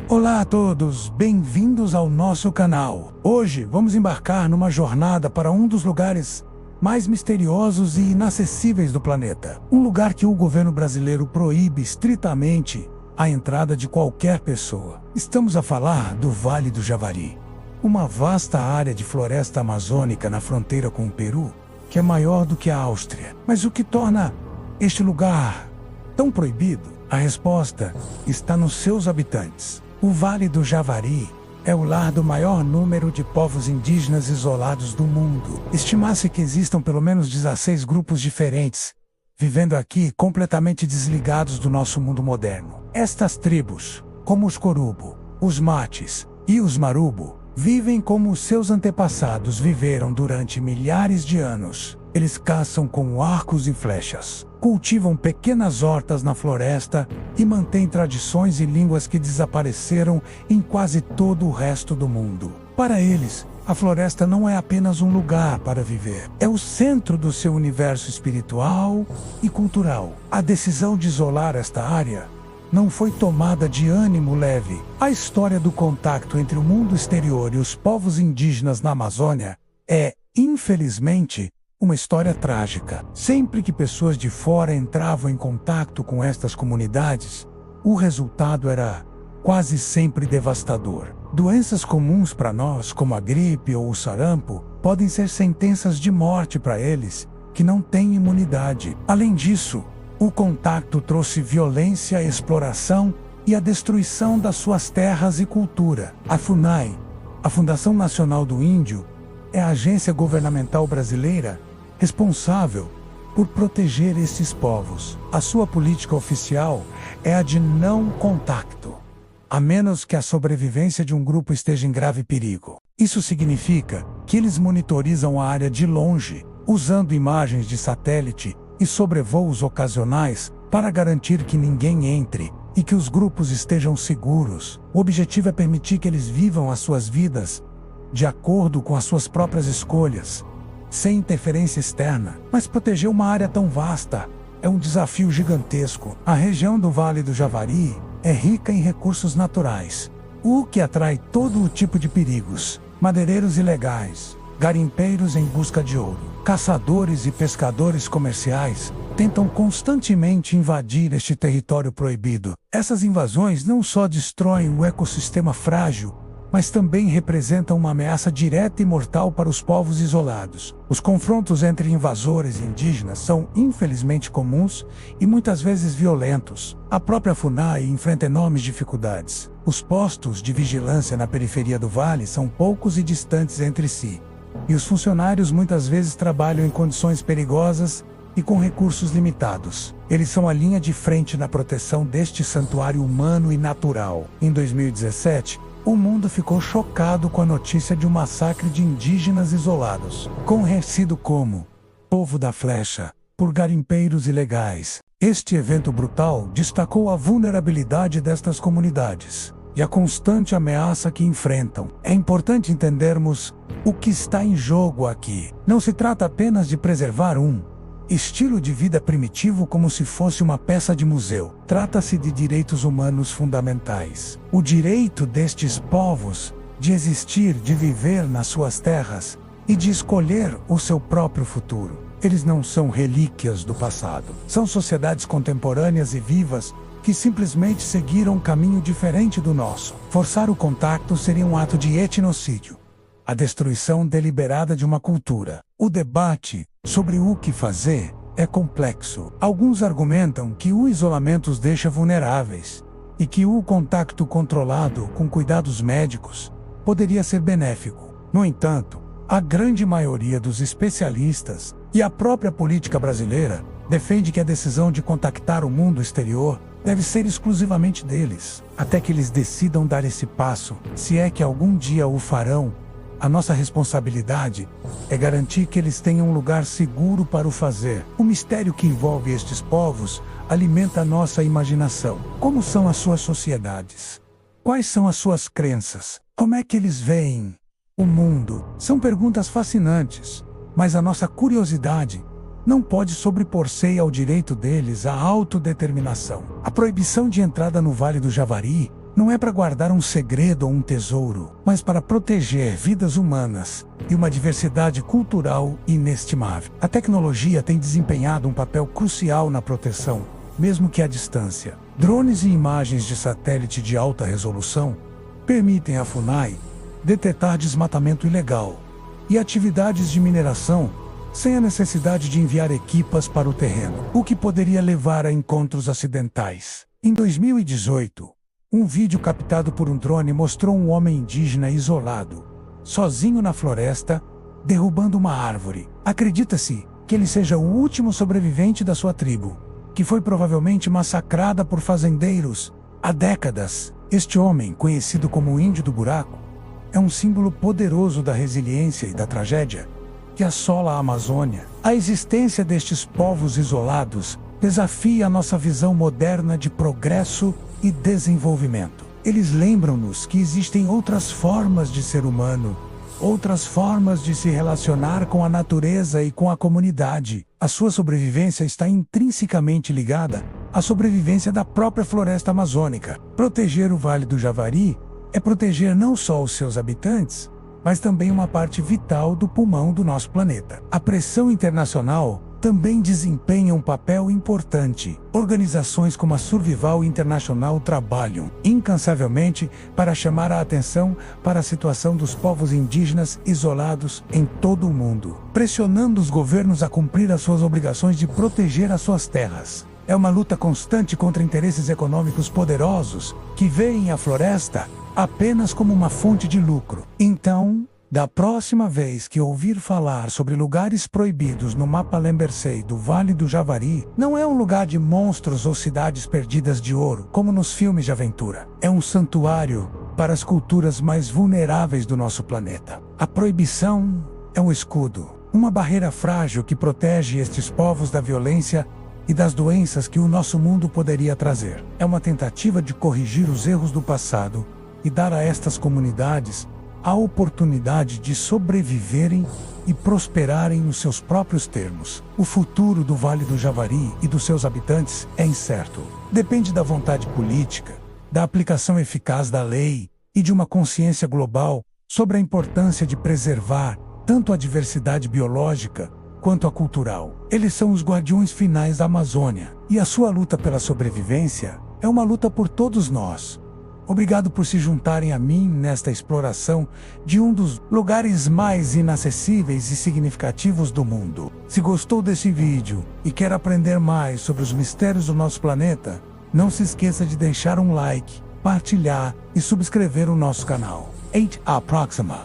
Olá a todos, bem-vindos ao nosso canal. Hoje vamos embarcar numa jornada para um dos lugares mais misteriosos e inacessíveis do planeta. Um lugar que o governo brasileiro proíbe estritamente a entrada de qualquer pessoa. Estamos a falar do Vale do Javari, uma vasta área de floresta amazônica na fronteira com o Peru, que é maior do que a Áustria. Mas o que torna este lugar tão proibido? A resposta está nos seus habitantes. O Vale do Javari é o lar do maior número de povos indígenas isolados do mundo. Estima-se que existam pelo menos 16 grupos diferentes, vivendo aqui completamente desligados do nosso mundo moderno. Estas tribos, como os Corubo, os Mates e os Marubo, vivem como os seus antepassados viveram durante milhares de anos. Eles caçam com arcos e flechas, cultivam pequenas hortas na floresta e mantêm tradições e línguas que desapareceram em quase todo o resto do mundo. Para eles, a floresta não é apenas um lugar para viver. É o centro do seu universo espiritual e cultural. A decisão de isolar esta área não foi tomada de ânimo leve. A história do contato entre o mundo exterior e os povos indígenas na Amazônia é, infelizmente, uma história trágica. Sempre que pessoas de fora entravam em contato com estas comunidades, o resultado era quase sempre devastador. Doenças comuns para nós, como a gripe ou o sarampo, podem ser sentenças de morte para eles, que não têm imunidade. Além disso, o contato trouxe violência, exploração e a destruição das suas terras e cultura. A FUNAI, a Fundação Nacional do Índio, é a agência governamental brasileira responsável por proteger esses povos. A sua política oficial é a de não contato, a menos que a sobrevivência de um grupo esteja em grave perigo. Isso significa que eles monitorizam a área de longe, usando imagens de satélite e sobrevoos ocasionais para garantir que ninguém entre e que os grupos estejam seguros. O objetivo é permitir que eles vivam as suas vidas de acordo com as suas próprias escolhas, sem interferência externa. Mas proteger uma área tão vasta é um desafio gigantesco. A região do Vale do Javari é rica em recursos naturais, o que atrai todo o tipo de perigos: madeireiros ilegais, garimpeiros em busca de ouro, caçadores e pescadores comerciais tentam constantemente invadir este território proibido. Essas invasões não só destroem o ecossistema frágil, mas também representam uma ameaça direta e mortal para os povos isolados. Os confrontos entre invasores e indígenas são infelizmente comuns e muitas vezes violentos. A própria FUNAI enfrenta enormes dificuldades. Os postos de vigilância na periferia do vale são poucos e distantes entre si, e os funcionários muitas vezes trabalham em condições perigosas e com recursos limitados. Eles são a linha de frente na proteção deste santuário humano e natural. Em 2017, o mundo ficou chocado com a notícia de um massacre de indígenas isolados, conhecido como Povo da Flecha, por garimpeiros ilegais. Este evento brutal destacou a vulnerabilidade destas comunidades e a constante ameaça que enfrentam. É importante entendermos o que está em jogo aqui. Não se trata apenas de preservar um estilo de vida primitivo como se fosse uma peça de museu. Trata-se de direitos humanos fundamentais. O direito destes povos de existir, de viver nas suas terras e de escolher o seu próprio futuro. Eles não são relíquias do passado. São sociedades contemporâneas e vivas que simplesmente seguiram um caminho diferente do nosso. Forçar o contato seria um ato de etnocídio, a destruição deliberada de uma cultura. O debate sobre o que fazer é complexo. Alguns argumentam que o isolamento os deixa vulneráveis e que o contato controlado com cuidados médicos poderia ser benéfico. No entanto, a grande maioria dos especialistas e a própria política brasileira defende que a decisão de contactar o mundo exterior deve ser exclusivamente deles, até que eles decidam dar esse passo, se é que algum dia o farão. A nossa responsabilidade é garantir que eles tenham um lugar seguro para o fazer. O mistério que envolve estes povos alimenta a nossa imaginação. Como são as suas sociedades? Quais são as suas crenças? Como é que eles veem o mundo? São perguntas fascinantes, mas a nossa curiosidade não pode sobrepor-se ao direito deles à autodeterminação. A proibição de entrada no Vale do Javari não é para guardar um segredo ou um tesouro, mas para proteger vidas humanas e uma diversidade cultural inestimável. A tecnologia tem desempenhado um papel crucial na proteção, mesmo que à distância. Drones e imagens de satélite de alta resolução permitem à FUNAI detectar desmatamento ilegal e atividades de mineração sem a necessidade de enviar equipas para o terreno, o que poderia levar a encontros acidentais. Em 2018, um vídeo captado por um drone mostrou um homem indígena isolado, sozinho na floresta, derrubando uma árvore. Acredita-se que ele seja o último sobrevivente da sua tribo, que foi provavelmente massacrada por fazendeiros há décadas. Este homem, conhecido como o Índio do Buraco, é um símbolo poderoso da resiliência e da tragédia que assola a Amazônia. A existência destes povos isolados desafia a nossa visão moderna de progresso e desenvolvimento. Eles lembram-nos que existem outras formas de ser humano, outras formas de se relacionar com a natureza e com a comunidade. A sua sobrevivência está intrinsecamente ligada à sobrevivência da própria floresta amazônica. Proteger o Vale do Javari é proteger não só os seus habitantes, mas também uma parte vital do pulmão do nosso planeta. A pressão internacional também desempenha um papel importante. Organizações como a Survival International trabalham incansavelmente para chamar a atenção para a situação dos povos indígenas isolados em todo o mundo, pressionando os governos a cumprir as suas obrigações de proteger as suas terras. É uma luta constante contra interesses econômicos poderosos que veem a floresta apenas como uma fonte de lucro. Então, da próxima vez que ouvir falar sobre lugares proibidos no mapa, lembre-se do Vale do Javari. Não é um lugar de monstros ou cidades perdidas de ouro, como nos filmes de aventura. É um santuário para as culturas mais vulneráveis do nosso planeta. A proibição é um escudo, uma barreira frágil que protege estes povos da violência e das doenças que o nosso mundo poderia trazer. É uma tentativa de corrigir os erros do passado e dar a estas comunidades a oportunidade de sobreviverem e prosperarem nos seus próprios termos. O futuro do Vale do Javari e dos seus habitantes é incerto. Depende da vontade política, da aplicação eficaz da lei e de uma consciência global sobre a importância de preservar tanto a diversidade biológica quanto a cultural. Eles são os guardiões finais da Amazônia, e a sua luta pela sobrevivência é uma luta por todos nós. Obrigado por se juntarem a mim nesta exploração de um dos lugares mais inacessíveis e significativos do mundo. Se gostou desse vídeo e quer aprender mais sobre os mistérios do nosso planeta, não se esqueça de deixar um like, partilhar e subscrever o nosso canal. Até a próxima!